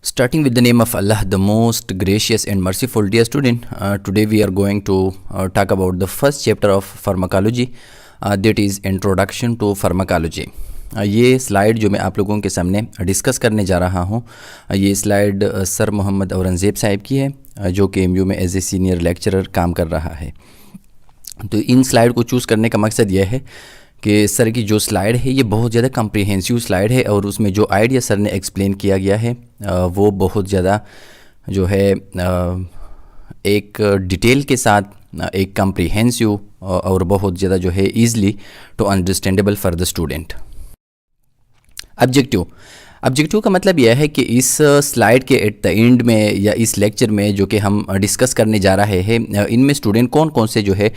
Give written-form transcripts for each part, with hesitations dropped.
Starting with the name of Allah, the most gracious and merciful. Dear student, today we are going to talk about the first chapter of pharmacology, that is Introduction to Pharmacology. ये slide जो मैं आप लोगों के सामने discuss करने जा रहा हूँ, ये स्लाइड सर मोहम्मद औरंगज़ेब साहब की है, जो कि एमयू में एज ए सीनियर लेक्चरर काम कर रहा है। तो इन स्लाइड को चूज़ करने का मकसद यह है कि सर की जो स्लाइड है ये बहुत ज़्यादा कम्प्रिहेंसिव स्लाइड है और उसमें जो आइडिया सर ने एक्सप्लेन किया गया है वो बहुत ज़्यादा जो है एक डिटेल के साथ एक कम्प्रिहेंसिव और बहुत ज़्यादा जो है easily to understandable for the student. Objective का मतलब यह है कि इस स्लाइड के एट द एंड में या इस लेक्चर में जो कि हम डिस्कस करने जा रहे हैं, इनमें स्टूडेंट कौन कौन से जो है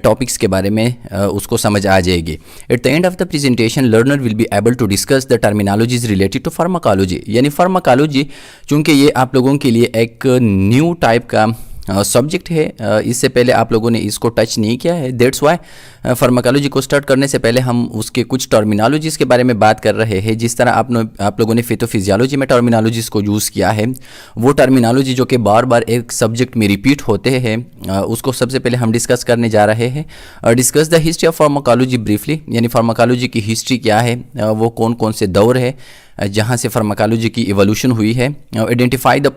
टॉपिक्स के बारे में उसको समझ आ जाएगी। At the end of the presentation learner will be able to discuss the terminologies related to pharmacology. यानी फार्माकोलॉजी चूँकि ये आप लोगों के लिए एक न्यू टाइप का सब्जेक्ट है, इससे पहले आप लोगों ने इसको टच नहीं किया है। दैट्स वाई फार्माकोलॉजी को स्टार्ट करने से पहले हम उसके कुछ टर्मिनोलॉजीज़ के बारे में बात कर रहे हैं। जिस तरह आप लोगों ने फिजियोलॉजी में टर्मिनोलॉजीज़ को यूज़ किया है, वो टर्मिनोलॉजी जो कि बार बार एक सब्जेक्ट में रिपीट होते हैं, उसको सबसे पहले हम डिस्कस करने जा रहे हैं। Discuss the history of pharmacology briefly, यानी फार्माकोलॉजी की हिस्ट्री क्या है, वो कौन कौन से दौर है जहाँ से फार्माकोलॉजी की इवोल्यूशन हुई है। Identify the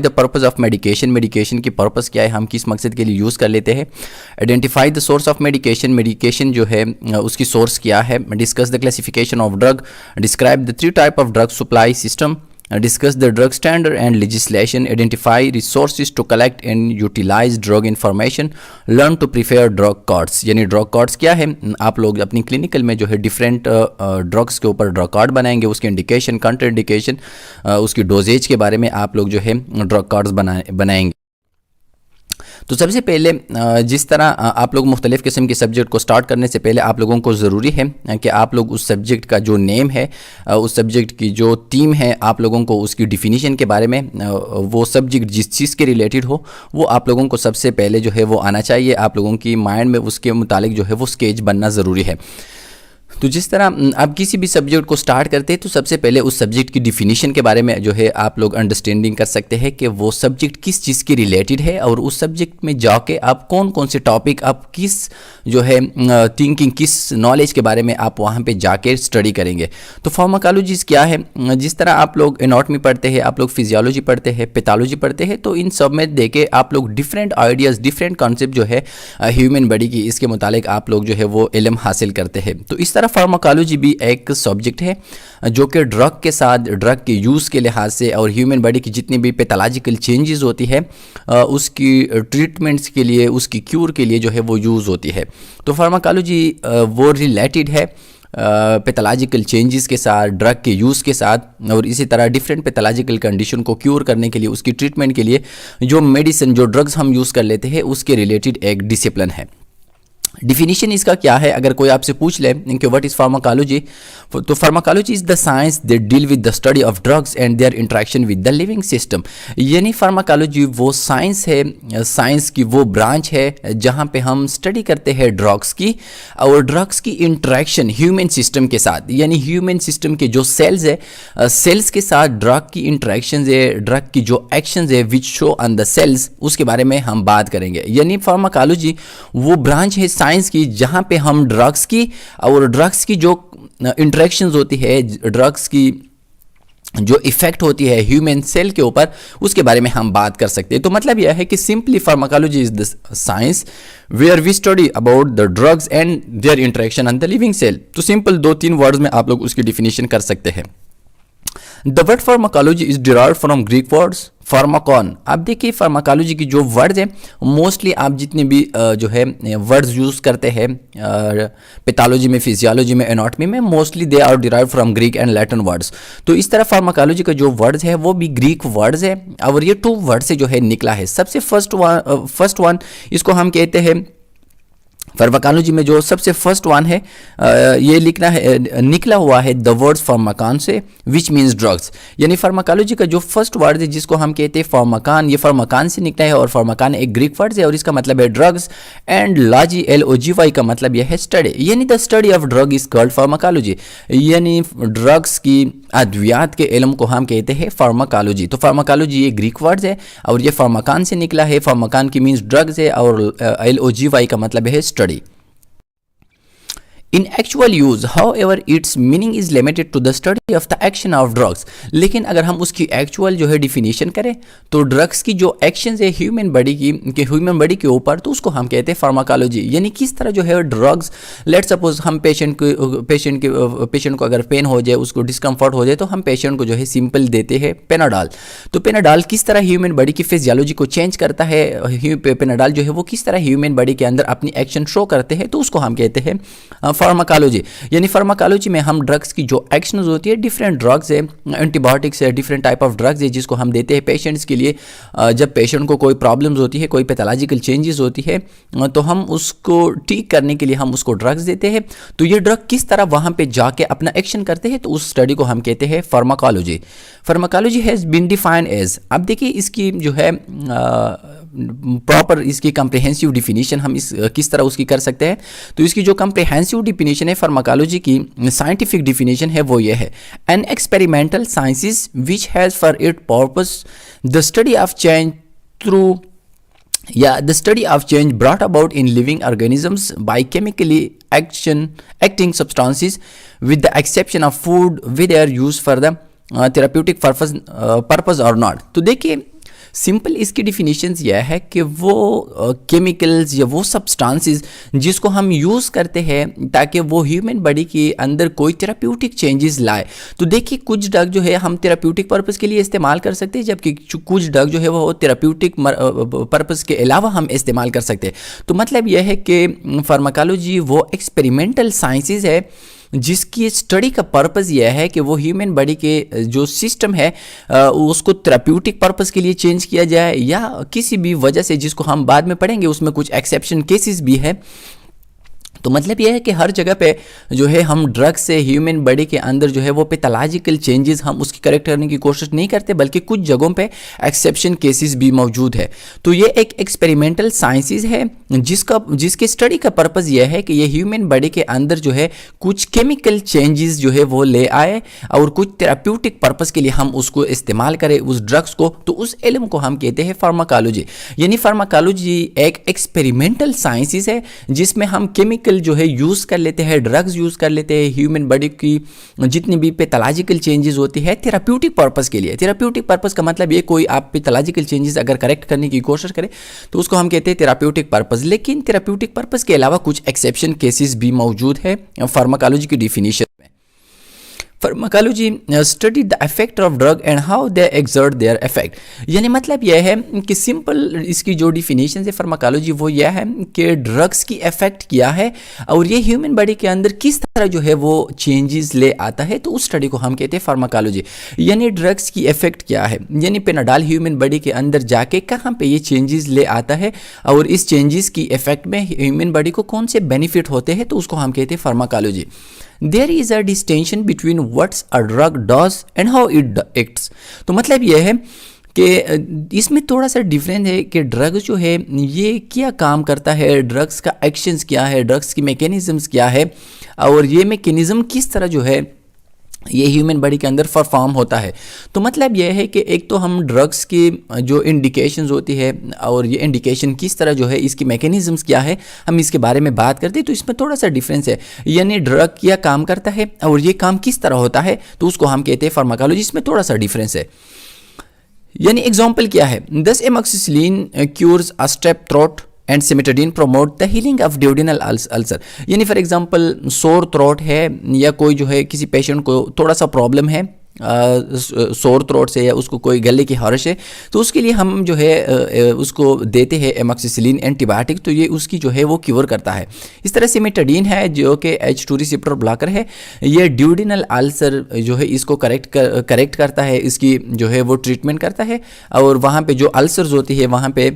purpose of medication की पर्पस क्या है, हम किस मकसद के लिए यूज़ कर लेते हैं। Identify the source of medication जो है उसकी सोर्स क्या है। Discuss the classification of drug, describe the 3 type of drug supply system, discuss the drug standard and legislation, identify resources to collect and utilize drug information, learn to prepare drug cards। यानी drug cards क्या है, आप लोग अपनी clinical में जो है different drugs के ऊपर ड्रग कार्ड बनाएंगे, उसके इंडिकेशन, कंट्रा इंडिकेशन, उसकी डोजेज के बारे में आप लोग जो है ड्रग कार्ड्स बनाएंगे। तो सबसे पहले जिस तरह आप लोग मुख्तलिफ़ किस्म के सब्जेक्ट को स्टार्ट करने से पहले आप लोगों को ज़रूरी है कि आप लोग उस सब्जेक्ट का जो नेम है, उस सब्जेक्ट की जो थीम है, आप लोगों को उसकी डिफिनीशन के बारे में, वो सब्जेक्ट जिस चीज़ के रिलेटेड हो वो आप लोगों को सबसे पहले जो है वो आना चाहिए। आप लोगों की माइंड में उसके मुतालिक जो है वो स्केच बनना ज़रूरी है। तो जिस तरह आप किसी भी सब्जेक्ट को स्टार्ट करते हैं तो सबसे पहले उस सब्जेक्ट की डिफिनीशन के बारे में जो है आप लोग अंडरस्टैंडिंग कर सकते हैं कि वो सब्जेक्ट किस चीज़ के रिलेटेड है और उस सब्जेक्ट में जाके आप कौन कौन से टॉपिक, आप किस जो है थिंकिंग, किस नॉलेज के बारे में आप वहाँ पे जाके स्टडी करेंगे। तो फार्माकोलॉजीज़ क्या है, जिस तरह आप लोग एनाटॉमी पढ़ते हैं, आप लोग फिजियोलॉजी पढ़ते हैं, पैथोलॉजी पढ़ते हैं, तो इन सब में देके आप लोग डिफरेंट आइडियाज़, डिफरेंट कॉन्सेप्ट जो है ह्यूमन बॉडी की, इसके मुतालिक आप लोग जो है वो इल्म हासिल करते हैं। तो इस तरह फार्माकोलॉजी भी एक सब्जेक्ट है जो कि ड्रग के साथ, ड्रग के यूज़ के लिहाज से और ह्यूमन बॉडी की जितनी भी पैथोलॉजिकल चेंजेस होती है उसकी ट्रीटमेंट्स के लिए, उसकी क्यूर के लिए जो है वो यूज़ होती है। तो फार्माकोलॉजी वो रिलेटेड है पैथोलॉजिकल चेंजेस के साथ, ड्रग के यूज़ के साथ, और इसी तरह डिफरेंट पैथोलॉजिकल कंडीशन को क्यूर करने के लिए, उसकी ट्रीटमेंट के लिए जो मेडिसिन, जो ड्रग्स हम यूज़ कर लेते हैं उसके रिलेटेड एक डिसिप्लिन है। डिफिनीशन इसका क्या है, अगर कोई आपसे पूछ ले कि व्हाट इज़ फार्माकोलॉजी, तो pharmacology is the science that deal with the study of drugs and their interaction with the living system. यानी फार्माकोलॉजी वो साइंस है, साइंस की वो ब्रांच है जहाँ पे हम स्टडी करते हैं ड्रग्स की और ड्रग्स की इंटरेक्शन ह्यूमन सिस्टम के साथ। यानी ह्यूमन सिस्टम के जो सेल्स है, सेल्स के साथ ड्रग की इंटरेक्शन है, ड्रग की जो एक्शन है which show on the cells, उसके बारे में हम बात करेंगे। यानी फार्माकोलॉजी वो ब्रांच है साइंस की जहां पे हम ड्रग्स की और ड्रग्स की जो इंटरेक्शंस होती है, ड्रग्स की जो इफेक्ट होती है ह्यूमन सेल के ऊपर, उसके बारे में हम बात कर सकते हैं। तो मतलब यह है कि simply pharmacology is the science where we study about the drugs and their interaction on the living cell. तो सिंपल 2-3 वर्ड्स में आप लोग उसकी डिफिनीशन कर सकते हैं। The word pharmacology is derived from Greek words pharmakon. आप देखिए फार्माकोलॉजी की जो वर्ड्स हैं, मोस्टली आप जितने भी जो है वर्ड्स यूज़ करते हैं पैथोलॉजी में, फिजियोलॉजी में, एनाटॉमी में, mostly they are derived from Greek and Latin words. तो इस तरह फार्माकोलॉजी का जो वर्ड्स है वो भी ग्रीक वर्ड्स है और ये 2 वर्ड से जो है निकला है। सबसे फर्स्ट वन इसको हम कहते हैं फार्माकोलॉजी में जो सबसे फर्स्ट वन है, ये लिखना है, निकला हुआ है द वर्ड फार्माकान से, विच मीन्स ड्रग्स। यानी फार्माकोलॉजी का जो फर्स्ट वर्ड है जिसको हम कहते हैं फार्माकान, ये फार्माकान से निकला है और फार्माकान एक ग्रीक वर्ड है और इसका मतलब है ड्रग्स। एंड लॉजी LOGY का मतलब यह है स्टडी, यानी the study of drug is called pharmacology, यानी ड्रग्स की अद्वियात के इल्म को हम कहते हैं फार्माकोलॉजी। तो फार्माकोलॉजी ये ग्रीक वर्ड है और ये फार्माकान से निकला है, फार्माकान की मीन्स ड्रग्स है और LOGY का मतलब है study. In actual use, however, its meaning is limited to the study of the action of drugs. लेकिन अगर हम उसकी एक्चुअल जो है डिफिनीशन करें तो ड्रग्स की जो एक्शंस है ह्यूमन बॉडी के ऊपर, तो उसको हम कहते हैं फार्माकोलॉजी। यानी किस तरह जो है ड्रग्स, लेट सपोज हम पेशेंट को अगर पेन हो जाए, उसको डिस्कम्फर्ट हो जाए, तो हम पेशेंट को जो है सिंपल देते हैं पेनाडॉल। तो पेनाडॉल किस तरह ह्यूमन बॉडी की फिजियोलॉजी को चेंज करता है, पेनाडॉल जो है वो किस तरह ह्यूमन बॉडी के अंदर अपनी एक्शन शो करते हैं, तो उसको हम कहते हैं फार्माकोलॉजी। यानी फार्माकोलॉजी में हम ड्रग्स की जो एक्शंस होती है, डिफरेंट ड्रग्स है, एंटीबायोटिक्स है, डिफरेंट टाइप ऑफ ड्रग्स है जिसको हम देते हैं पेशेंट्स के लिए। जब पेशेंट को कोई प्रॉब्लम्स होती है, कोई पैथोलॉजिकल चेंजेस होती है, तो हम उसको ठीक करने के लिए हम उसको ड्रग्स देते हैं। तो ये ड्रग किस तरह वहाँ पे जाके अपना एक्शन करते हैं, तो उस स्टडी को हम कहते हैं pharmacology. Pharmacology has been defined as, अब देखिए इसकी जो है प्रॉपर इसकी कम्प्रिहेंसिव डिफिनीशन हम किस तरह उसकी कर सकते हैं। तो इसकी जो कम्प्रिहेंसिव डिफिनीशन है फार्माकोलॉजी की, साइंटिफिक डिफिनीशन है, वो ये है, an experimental sciences which has for it purpose the study of change through the study of change brought about in living organisms by chemically acting substances with the exception of food with their use for the therapeutic purpose or not। तो देखिए simple इसकी definitions यह है कि वो chemicals या वो substances जिसको हम यूज़ करते हैं ताकि वो ह्यूमन बॉडी के अंदर कोई थेराप्यूटिक चेंजेस लाए। तो देखिए कुछ ड्रग जो है हम थेराप्यूटिक पर्पस के लिए इस्तेमाल कर सकते हैं, जबकि कुछ ड्रग जो है वो थेराप्यूटिक पर्पस के अलावा हम इस्तेमाल कर सकते हैं। तो मतलब यह है कि फार्माकोलॉजी वो एक्सपेरिमेंटल साइंसेज है जिसकी स्टडी का पर्पज़ यह है कि वो ह्यूमन बॉडी के जो सिस्टम है उसको थेराप्यूटिक पर्पस के लिए चेंज किया जाए, या किसी भी वजह से जिसको हम बाद में पढ़ेंगे उसमें कुछ एक्सेप्शन केसेस भी है। तो मतलब यह है कि हर जगह पे जो है हम ड्रग्स से ह्यूमन बॉडी के अंदर जो है वो पैथोलॉजिकल चेंजेस हम उसकी करेक्ट करने की कोशिश नहीं करते, बल्कि कुछ जगहों पे एक्सेप्शन केसेस भी मौजूद है। तो ये एक एक्सपेरिमेंटल साइंसेस है जिसके स्टडी का पर्पज़ यह है कि ये ह्यूमन बॉडी के अंदर जो है कुछ केमिकल चेंजेस जो है वो ले आए और कुछ थेराप्यूटिक पर्पज़ के लिए हम उसको इस्तेमाल करें उस ड्रग्स को। तो उस इल्म को हम कहते हैं फार्माकोलॉजी। यानी फार्माकोलॉजी एक एक्सपेरिमेंटल साइंसेस है जिसमें हम केमिकल जो है यूज़ कर लेते हैं, ड्रग्स यूज़ कर लेते हैं ह्यूमन बॉडी की जितनी भी पैथोलॉजिकल चेंजेस होती है थेराप्यूटिक पर्पस के लिए। थेराप्यूटिक पर्पस का मतलब ये कोई आप पैथोलॉजिकल चेंजेस अगर करेक्ट करने की कोशिश करें तो उसको हम कहते हैं थेराप्यूटिक पर्पस। लेकिन थेराप्यूटिक पर्पस के अलावा कुछ एक्सेप्शन केसेस भी मौजूद है फार्माकोलॉजी की डिफिनीशन में। Pharmacology study the effect of drug and how they exert their effect. यानी मतलब यह है कि सिंपल इसकी जो डिफिनीशन है फार्माकोलॉजी वो यह है कि ड्रग्स की इफेक्ट क्या है और ये ह्यूमन बॉडी के अंदर किस तरह जो है वो चेंजेस ले आता है, तो उस स्टडी को हम कहते हैं फार्माकोलॉजी। यानी ड्रग्स की इफेक्ट क्या है, यानी पेनाडॉल ह्यूमन बॉडी के अंदर जाके कहाँ पे ये चेंजेस ले आता है और इस चेंजेस की इफेक्ट में ह्यूमन बॉडी को कौन से बेनिफिट होते हैं, तो उसको हम कहते हैं pharmacology. There is a distinction between what a drug does and how it acts। तो मतलब यह है कि इसमें थोड़ा सा डिफरेंस है कि ड्रग्स जो है ये क्या काम करता है, ड्रग्स का एक्शंस क्या है, ड्रग्स की मैकेनिज्म्स क्या है और ये मैकेनिज्म किस तरह जो है ये ह्यूमन बॉडी के अंदर परफॉर्म होता है। तो मतलब यह है कि एक तो हम ड्रग्स की जो इंडिकेशंस होती है और ये इंडिकेशन किस तरह जो है इसकी मैकेनिज्म्स क्या है हम इसके बारे में बात करते हैं। तो इसमें थोड़ा सा डिफरेंस है, यानी ड्रग क्या काम करता है और ये काम किस तरह होता है, तो उसको हम कहते हैं फार्माकोलॉजी। इसमें थोड़ा सा डिफरेंस है। यानी एग्जाम्पल क्या है, this amoxicillin cures a strep throat and cimetidine promote the healing of duodenal ulcer. यानी फॉर एग्जांपल सोर थ्रोट है या कोई जो है किसी पेशेंट को थोड़ा सा प्रॉब्लम है सोर थ्रोट से या उसको कोई गले की खारिश है, तो उसके लिए हम जो है उसको देते हैं एमोक्सिसिलिन एंटीबायोटिक, तो ये उसकी जो है वो क्योर करता है। इस तरह सिमेटाडीन है जो कि H2 रिसेप्टर ब्लॉकर है, ये ड्यूडेनल अल्सर जो है इसको करेक्ट करता है, इसकी जो है वो ट्रीटमेंट करता है और वहाँ पे जो अल्सर्स होती है वहाँ पे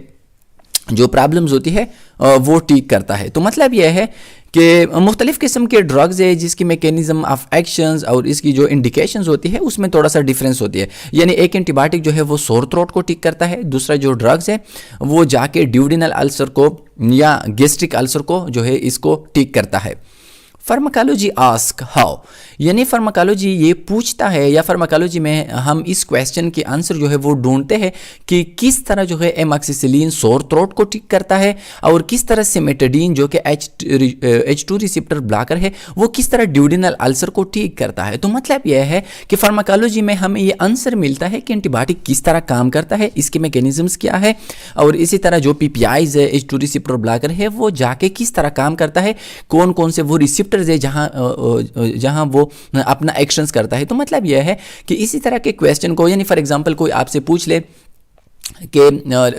जो प्रॉब्लम्स होती है वो ठीक करता है। तो मतलब यह है कि मुख्तलिफ़ किस्म के ड्रग्स है जिसकी मैकेनिज्म ऑफ एक्शंस और इसकी जो इंडिकेशंस होती है उसमें थोड़ा सा डिफरेंस होती है। यानी एक एंटीबायोटिक जो है वो सोर थ्रोट को ठीक करता है, दूसरा जो ड्रग्स है वो जाके ड्यूडिनल अल्सर को या गैस्ट्रिक अल्सर को जो है इसको ठीक करता है। फार्माकोलॉजी आस्क हाउ, यानी फार्माकोलॉजी ये पूछता है या फार्माकोलॉजी में हम इस क्वेश्चन के आंसर जो है वो ढूंढते हैं कि किस तरह जो है एमॉक्सिसिलिन सोर थ्रोट को ठीक करता है और किस तरह सिमेटाडीन जो कि H2 रिसेप्टर ब्लॉकर है वो किस तरह ड्यूडिनल अल्सर को ठीक करता है। तो मतलब यह है कि फार्माकोलॉजी में हमें ये आंसर मिलता है कि एंटीबायोटिक किस तरह काम करता है, इसके मैकेनिज्म्स क्या है, और इसी तरह जो PPIs है H2 रिसेप्टर ब्लॉकर है वो जाके किस तरह काम करता है, कौन कौन से वो रिसेप्टर है जहां वो अपना एक्शंस करता है। तो मतलब यह है कि इसी तरह के क्वेश्चन को, यानी फॉर एग्जांपल कोई आपसे पूछ ले कि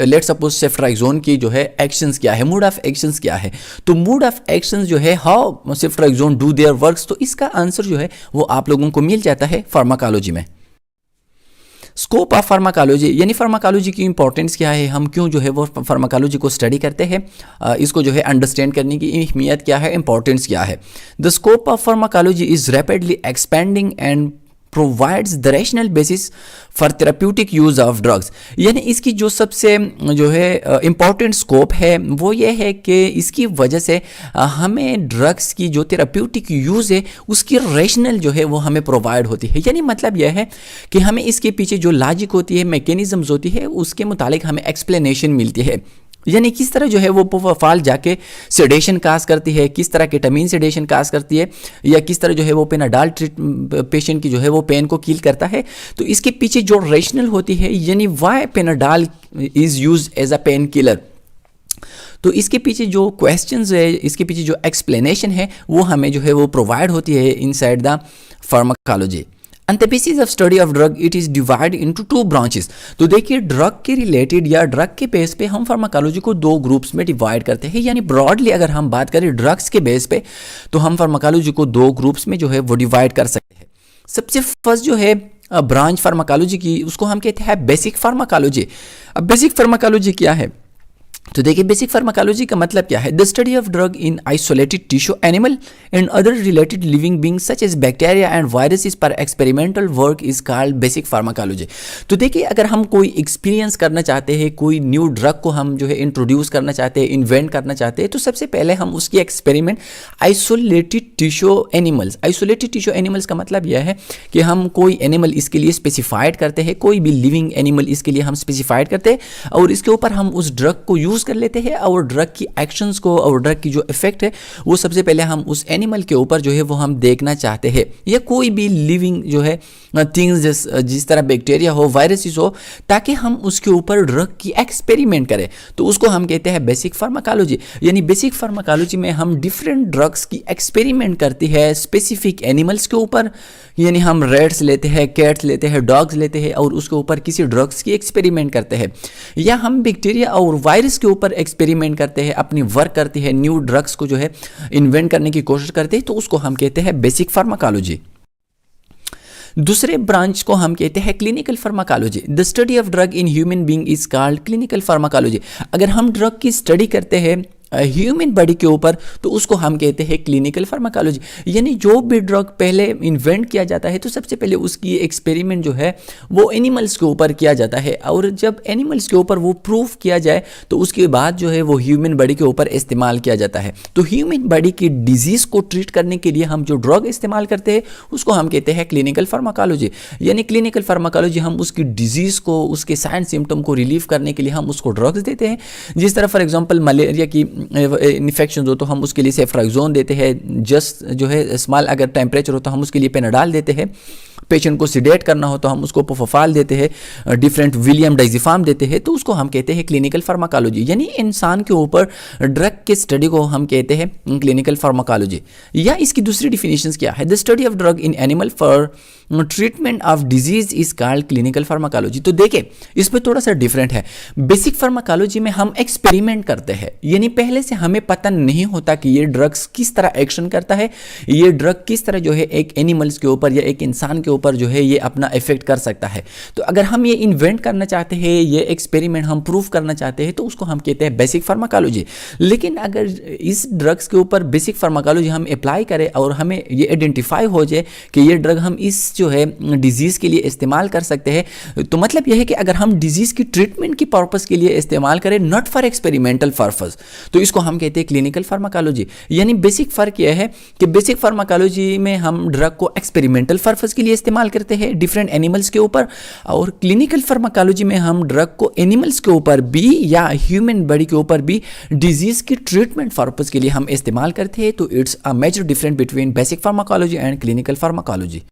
लेट सपोज सेफ्ट्राइजोन की जो है एक्शंस क्या है, मूड ऑफ एक्शंस क्या है, तो मूड ऑफ एक्शंस जो है हाउ सेफ्ट्राइजोन डू देयर वर्क्स, तो इसका आंसर जो है वो आप लोगों को मिल जाता है फार्माकोलॉजी में। स्कोप ऑफ फार्माकोलॉजी, यानी फार्माकोलॉजी की इंपॉर्टेंस क्या है, हम क्यों जो है वो फार्माकोलॉजी को स्टडी करते हैं, इसको जो है अंडरस्टैंड करने की अहमियत क्या है, इंपॉर्टेंस क्या है। The scope of pharmacology is rapidly expanding and provides the rational basis for therapeutic use of drugs, यानी इसकी जो सबसे जो है इम्पॉर्टेंट स्कोप है वो ये है कि इसकी वजह से हमें ड्रग्स की जो थेराप्यूटिक यूज़ है उसकी रैशनल जो है वो हमें प्रोवाइड होती है। यानी मतलब यह है कि हमें इसके पीछे जो लॉजिक होती है, मैकेनिज्म्स होती है, उसके मुतालिक हमें एक्सप्लेनेशन मिलती है। यानी किस तरह जो है वो प्रोपोफाल जाके सेडेशन काज करती है, किस तरह केटामीन सेडेशन काज करती है, या किस तरह जो है वो पेनाडाल पेशेंट की जो है वो पेन को किल करता है। तो इसके पीछे जो रैशनल होती है, यानी why Panadol is use as a pain killer, तो इसके पीछे जो क्वेश्चंस है, इसके पीछे जो एक्सप्लेनेशन है वो हमें जो है वो प्रोवाइड होती है inside the pharmacology. On the basis of study of drug, it is divided into two branches। तो देखिए ड्रग के रिलेटेड या ड्रग के बेस पे हम फार्माकोलॉजी को दो ग्रुप्स में डिवाइड करते हैं। यानी ब्रॉडली अगर हम बात करें ड्रग्स के बेस पे तो हम फार्माकोलॉजी को दो ग्रुप्स में जो है वो डिवाइड कर सकते हैं। सबसे फर्स्ट जो है ब्रांच फार्माकोलॉजी की, उसको हम कहते हैं बेसिक फार्माकोलॉजी। अब बेसिक फार्माकोलॉजी क्या है, तो देखिए बेसिक फार्माकोलॉजी का मतलब क्या है, the study of drug in isolated tissue animal and other related living being such as bacteria and viruses पर experimental work is called basic pharmacology. तो देखिए अगर हम कोई एक्सपीरियंस करना चाहते हैं, कोई न्यू ड्रग को हम जो है इंट्रोड्यूस करना चाहते हैं, इन्वेंट करना चाहते हैं, तो सबसे पहले हम उसकी experiment isolated tissue animals, isolated tissue animals का मतलब यह है कि हम कोई एनिमल इसके लिए स्पेसिफाइड करते हैं, कोई भी लिविंग एनिमल इसके लिए हम स्पेसिफाइड करते हैं और इसके ऊपर हम उस ड्रग को यूज कर लेते हैं और ड्रग की एक्शंस को और ड्रग की जो इफेक्ट है वो सबसे पहले हम उस एनिमल के ऊपर जो है वो हम देखना चाहते हैं, या कोई भी लिविंग जो है थिंग्स जिस तरह बैक्टीरिया हो, वायरसेस हो, ताकि हम उसके ऊपर ड्रग की एक्सपेरिमेंट करें। तो उसको हम कहते हैं बेसिक फार्माकोलॉजी। यानी बेसिक फार्माकोलॉजी में हम डिफरेंट ड्रग्स की एक्सपेरिमेंट करती है स्पेसिफिक एनिमल्स के ऊपर, यानी हम रेट्स लेते हैं, कैट्स लेते हैं, डॉग्स लेते हैं और उसके ऊपर किसी ड्रग्स की एक्सपेरिमेंट करते हैं, या हम बैक्टीरिया और वायरस के ऊपर एक्सपेरिमेंट करते हैं, अपनी वर्क करती है, न्यू ड्रग्स को जो है इन्वेंट करने की कोशिश करते हैं, तो उसको हम कहते हैं बेसिक फार्माकोलॉजी। दूसरे ब्रांच को हम कहते हैं clinical pharmacology. The study of drug in human being is called clinical pharmacology. अगर हम ड्रग की स्टडी करते हैं ह्यूमन बॉडी के ऊपर तो उसको हम कहते हैं क्लिनिकल फार्माकोलॉजी। यानी जो भी ड्रग पहले इन्वेंट किया जाता है तो सबसे पहले उसकी एक्सपेरिमेंट जो है वो एनिमल्स के ऊपर किया जाता है, और जब एनिमल्स के ऊपर वो प्रूफ किया जाए तो उसके बाद जो है वो ह्यूमन बॉडी के ऊपर इस्तेमाल किया जाता है। तो ह्यूमन बॉडी की डिजीज़ को ट्रीट करने के लिए हम जो ड्रग इस्तेमाल करते हैं उसको हम कहते हैं क्लिनिकल फार्माकोलॉजी। यानी क्लिनिकल फार्माकोलॉजी हम उसकी डिजीज़ को, उसके साइन सिम्टम को रिलीव करने के लिए हम उसको ड्रग्स देते हैं। जिस तरह फॉर एग्जांपल मलेरिया की इन्फेक्शन हो तो हम उसके लिए सेफ्ट्राइजोन देते हैं, जस्ट जो है स्मॉल अगर टेम्परेचर हो तो हम उसके लिए पेनाडाल देते हैं, पेशेंट को सिडेट करना हो तो हम उसको प्रोपोफाल देते हैं, डिफरेंट विलियम डाइजिफार्म देते हैं, तो उसको हम कहते हैं क्लिनिकल फार्माकोलॉजी। यानी इंसान के ऊपर ड्रग के स्टडी को हम कहते हैं क्लिनिकल फार्माकोलॉजी। या इसकी दूसरी डिफिनेशंस क्या है, the study of drug in animal for treatment of disease is called clinical pharmacology. तो देखिए इसमें थोड़ा सा डिफरेंट है। बेसिक फार्माकोलॉजी में हम एक्सपेरिमेंट करते हैं, यानी पहले से हमें पता नहीं होता कि ये ड्रग्स किस तरह एक्शन करता है, ये ड्रग किस तरह जो है एक एनिमल्स के ऊपर या एक इंसान के ऊपर जो है ये अपना इफेक्ट कर सकता है। तो अगर हम ये इन्वेंट करना चाहते हैं, ये एक्सपेरिमेंट हम प्रूव करना चाहते हैं, तो उसको हम कहते हैं बेसिक फार्माकोलॉजी। लेकिन अगर इस ड्रग्स के ऊपर बेसिक फार्माकोलॉजी हम अप्लाई करें और हमें ये आइडेंटिफाई हो जाए कि ये ड्रग हम इस जो है डिजीज़ के लिए इस्तेमाल कर सकते हैं, तो मतलब यह है कि अगर हम डिजीज़ की ट्रीटमेंट की पर्पज़ के लिए इस्तेमाल करें, नॉट फॉर एक्सपेरिमेंटल पर्पज़, तो इसको हम कहते हैं क्लिनिकल फार्माकोलॉजी। यानी बेसिक फ़र्क यह है कि बेसिक फार्माकोलॉजी में हम ड्रग को एक्सपेरिमेंटल पर्पज़ के लिए इस्तेमाल करते हैं डिफरेंट एनिमल्स के ऊपर, और क्लिनिकल फार्माकोलॉजी में हम ड्रग को एनिमल्स के ऊपर भी या ह्यूमन बॉडी के ऊपर भी डिजीज़ की ट्रीटमेंट पर्पज़ के लिए हम इस्तेमाल करते हैं। तो it's a major difference between basic pharmacology and clinical pharmacology.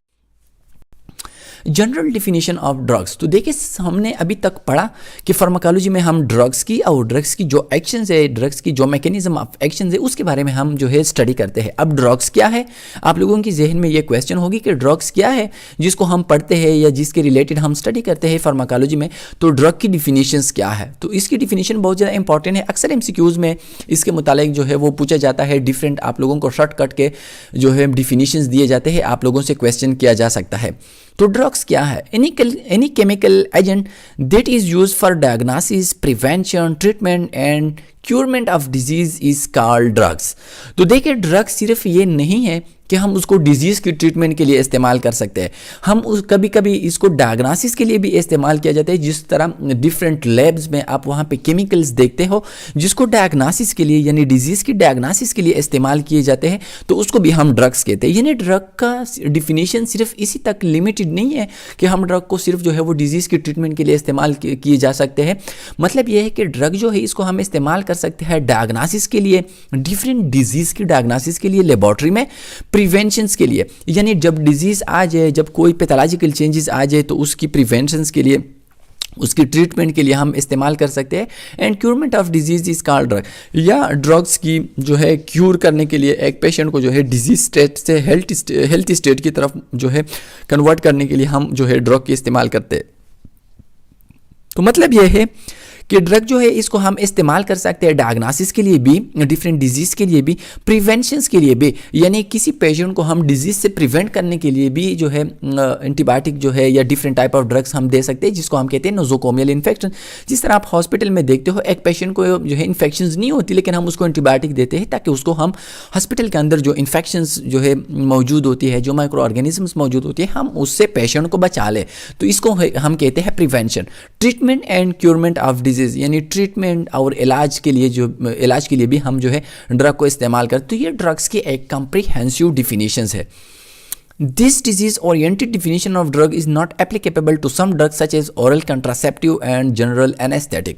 General definition of drugs, तो देखिए हमने अभी तक पढ़ा कि फार्माकोलॉजी में हम ड्रग्स की और ड्रग्स की जो एक्शंस है, ड्रग्स की जो मैकेनिज्म ऑफ एक्शंस है, उसके बारे में हम जो है स्टडी करते हैं। अब ड्रग्स क्या है, आप लोगों की जहन में ये क्वेश्चन होगी कि ड्रग्स क्या है जिसको हम पढ़ते हैं या जिसके रिलेटेड हम स्टडी करते हैं फार्माकोलॉजी में। तो ड्रग की डिफिनीशंस क्या है, तो इसकी डिफिनीशन बहुत ज़्यादा इंपॉर्टेंट है। अक्सर एमसीक्यूज़ में इसके मुतालिक जो है वो पूछा जाता है, डिफरेंट आप लोगों को शॉर्टकट के जो है डिफिनीशंस दिए जाते हैं, आप लोगों से क्वेश्चन किया जा सकता है। तो ड्रग्स क्या है, any chemical agent that is used for diagnosis, prevention, treatment and curement of disease is called drugs. तो देखिए ड्रग्स सिर्फ ये नहीं है कि हम उसको डिजीज़ की ट्रीटमेंट के लिए इस्तेमाल कर सकते हैं, हम कभी कभी इसको डायग्नोसिस के लिए भी इस्तेमाल किया जाता है। जिस तरह डिफरेंट लैब्स में आप वहाँ पे केमिकल्स देखते हो जिसको डायग्नोसिस के लिए यानी डिजीज़ की डायग्नोसिस के लिए इस्तेमाल किए जाते हैं, तो उसको भी हम ड्रग्स कहते हैं। यानी ड्रग का डिफिनीशन सिर्फ इसी तक लिमिटेड नहीं है कि हम ड्रग को सिर्फ जो है वो डिजीज़ की ट्रीटमेंट के लिए इस्तेमाल किए जा सकते हैं। मतलब ये है कि ड्रग जो है इसको हम इस्तेमाल कर सकते हैं डायग्नोसिस के लिए, डिफरेंट डिजीज़ की डायग्नोसिस के लिए लेबॉर्ट्री में, प्रिवेंशंस के लिए, यानी जब डिजीज़ आ जाए, जब कोई पैथोलॉजिकल चेंजेस आ जाए तो उसकी प्रिवेंशंस के लिए, उसकी ट्रीटमेंट के लिए हम इस्तेमाल कर सकते हैं। And curement of disease is called drug, या ड्रग्स की जो है क्यूर करने के लिए एक पेशेंट को जो है डिजीज स्टेट से हेल्थ स्टेट की तरफ जो है कन्वर्ट करने के लिए हम जो है ड्रग की इस्तेमाल करते हैं। तो मतलब यह है कि ड्रग जो है इसको हम इस्तेमाल कर सकते हैं डायग्नोसिस के लिए भी, डिफरेंट डिजीज़ के लिए भी, प्रिवेंशंस के लिए भी, यानी किसी पेशेंट को हम डिजीज़ से प्रिवेंट करने के लिए भी जो है एंटीबायोटिक जो है या डिफरेंट टाइप ऑफ ड्रग्स हम दे सकते हैं, जिसको हम कहते हैं नोजोकोमियल इन्फेक्शन। जिस तरह आप हॉस्पिटल में देखते हो एक पेशेंट को जो है इन्फेक्शन नहीं होती, लेकिन हम उसको एंटीबायोटिक देते हैं ताकि उसको हम हॉस्पिटल के अंदर जो इन्फेक्शन जो है मौजूद होती है, जो माइक्रो ऑर्गेनिजम्स मौजूद होती है, हम उससे पेशेंट को बचा लें। तो इसको हम कहते हैं prevention. Treatment and curement of disease, यानी ट्रीटमेंट और इलाज के लिए भी हम जो है ड्रग को इस्तेमाल करते हैं। तो ये ड्रग्स की एक कम्प्रीहेंसिव डिफिनीशंस है। This disease-oriented definition of drug is not applicable to some drugs such as oral contraceptive and general anesthetic.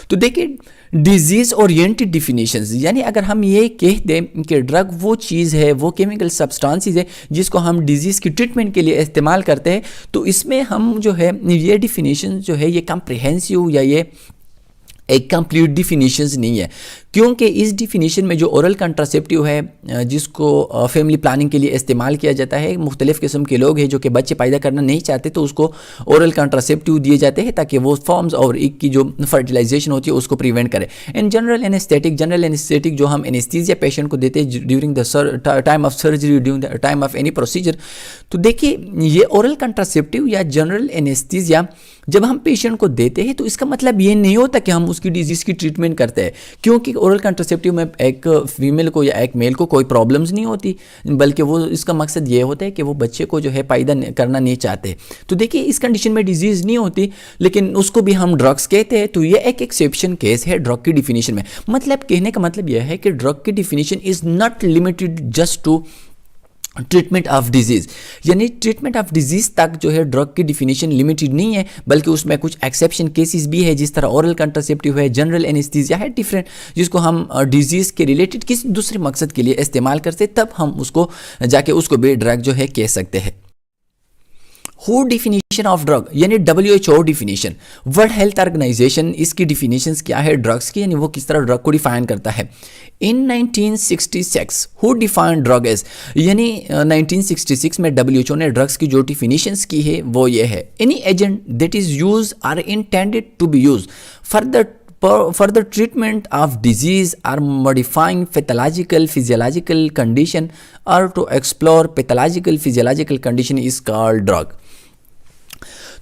तो देखिए डिजीज ओरिएंटेड डिफिनीशंस, यानी अगर हम ये कह दें कि ड्रग वो चीज़ है, वो केमिकल सब्सटेंसेस है जिसको हम डिजीज़ की ट्रीटमेंट के लिए इस्तेमाल करते हैं, तो इसमें हम जो है ये डिफिनीशन जो है ये कम्प्रिहेंसिव या ये एक कंप्लीट डिफिनीशंस नहीं है, क्योंकि इस डिफिनीशन में जो ओरल कंट्रासेप्टिव है जिसको फैमिली प्लानिंग के लिए इस्तेमाल किया जाता है, मुख्तलिफ़ किस्म के लोग हैं जो कि बच्चे पैदा करना नहीं चाहते, तो उसको ओरल कंट्रासेप्टिव दिए जाते हैं ताकि वो फॉर्म्स और एक की जो फर्टिलाइजेशन होती है उसको प्रिवेंट करे। एंड जनरल एनेस्थेटिक जो हम एनेस्थीसिया पेशेंट को देते हैं during the time of surgery, during the time of any procedure. तो देखिए ये ओरल कंट्रासेप्टिव या जनरल एनेस्थीसिया जब हम पेशेंट को देते हैं तो इसका मतलब ये नहीं होता कि हम उसकी डिजीज़ की ट्रीटमेंट करते हैं, क्योंकि ओरल कंट्रासेप्टिव में एक फीमेल को या एक मेल को कोई प्रॉब्लम्स नहीं होती, बल्कि वो इसका मकसद ये होता है कि वो बच्चे को जो है पैदा करना नहीं चाहते। तो देखिए इस कंडीशन में डिजीज़ नहीं होती, लेकिन उसको भी हम ड्रग्स कहते हैं। तो ये एक एक्सेप्शन केस है ड्रग की डिफिनीशन में। मतलब कहने का मतलब यह है कि ड्रग की definition is not limited just to treatment of disease, यानी ट्रीटमेंट ऑफ डिजीज़ तक जो है ड्रग की डिफिनीशन लिमिटेड नहीं है, बल्कि उसमें कुछ एक्सेप्शन केसेस भी है, जिस तरह ओरल कंट्रासेप्टिव है, जनरल एनेस्थीसिया है डिफरेंट, जिसको हम डिजीज़ के रिलेटेड किसी दूसरे मकसद के लिए इस्तेमाल करते, तब हम उसको जाके उसको भी ड्रग जो है कह सकते हैं। WHO डिफिनीशन ऑफ ड्रग, यानी WHO definition, world health organisation, इसकी डिफिनीशंस क्या है ड्रग्स की, यानी वो किस तरह ड्रग को डिफाइन करता है। इन 1966 WHO डिफाइंड ड्रग एज, यानी 1966 में WHO ने ड्रग्स की जो डिफिनीशंस की है वो ये है, any agent that is use or intended to be use for the for the treatment of disease or modifying pathological physiological condition और to explore pathological physiological condition is called drug.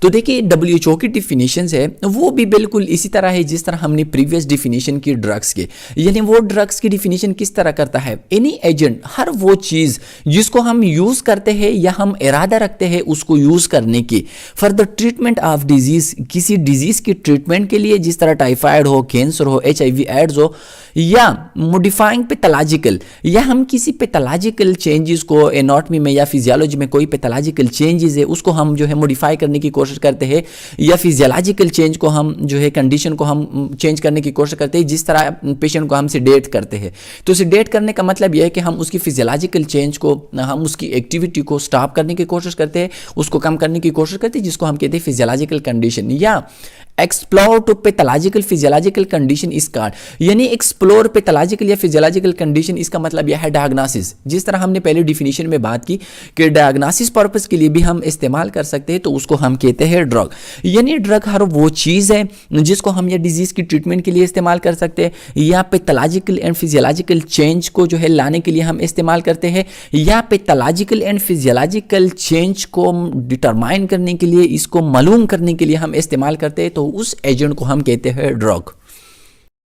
तो देखिए WHO की definitions है वो भी बिल्कुल इसी तरह है जिस तरह हमने प्रीवियस डिफिनीशन की ड्रग्स की, यानी वो ड्रग्स की डिफिनीशन किस तरह करता है, एनी एजेंट, हर वो चीज़ जिसको हम यूज़ करते हैं या हम इरादा रखते हैं उसको यूज़ करने की for the treatment of disease, किसी डिजीज़ की ट्रीटमेंट के लिए, जिस तरह टाइफाइड हो, कैंसर हो, HIV एड्स हो, या मॉडिफाइंग पैथोलॉजिकल, या हम किसी पैथोलॉजिकल चेंजेस को एनाटॉमी में या फिजियोलॉजी में कोई पैथोलॉजिकल चेंजेस है उसको हम जो है मॉडिफाई करने की कोशिश करते हैं, या फिजियोलॉजिकल चेंज को हम जो है कंडीशन को हम चेंज करने की कोशिश करते हैं, जिस तरह पेशेंट को हम सेडेट करते हैं। तो सेडेट करने का मतलब यह है कि हम उसकी फिजियोलॉजिकल चेंज को, हम उसकी एक्टिविटी को स्टॉप करने की कोशिश करते हैं, उसको कम करने की कोशिश करते हैं, जिसको हम कहते हैं फिजियोलॉजिकल कंडीशन। या explore to pathological physiological condition is card, यानी एक्सप्लोर पैथोलॉजिकल या फिजियोलॉजिकल कंडीशन, इसका मतलब यह है डायग्नोसिस। जिस तरह हमने पहले डिफिनीशन में बात की कि डायग्नोसिस पर्पस के लिए भी हम इस्तेमाल कर सकते हैं, तो उसको हम कहते हैं ड्रग। यानी ड्रग हर वो चीज़ है जिसको हम या डिजीज़ की ट्रीटमेंट के लिए इस्तेमाल कर सकते हैं, या पैथोलॉजिकल एंड फिजियोलॉजिकल चेंज को जो है लाने के लिए हम इस्तेमाल करते हैं, या पैथोलॉजिकल एंड फिजियोलॉजिकल चेंज को डिटरमाइन करने के लिए, इसको मालूम करने के लिए हम इस्तेमाल करते हैं, तो उस एजेंट को हम कहते हैं ड्रग।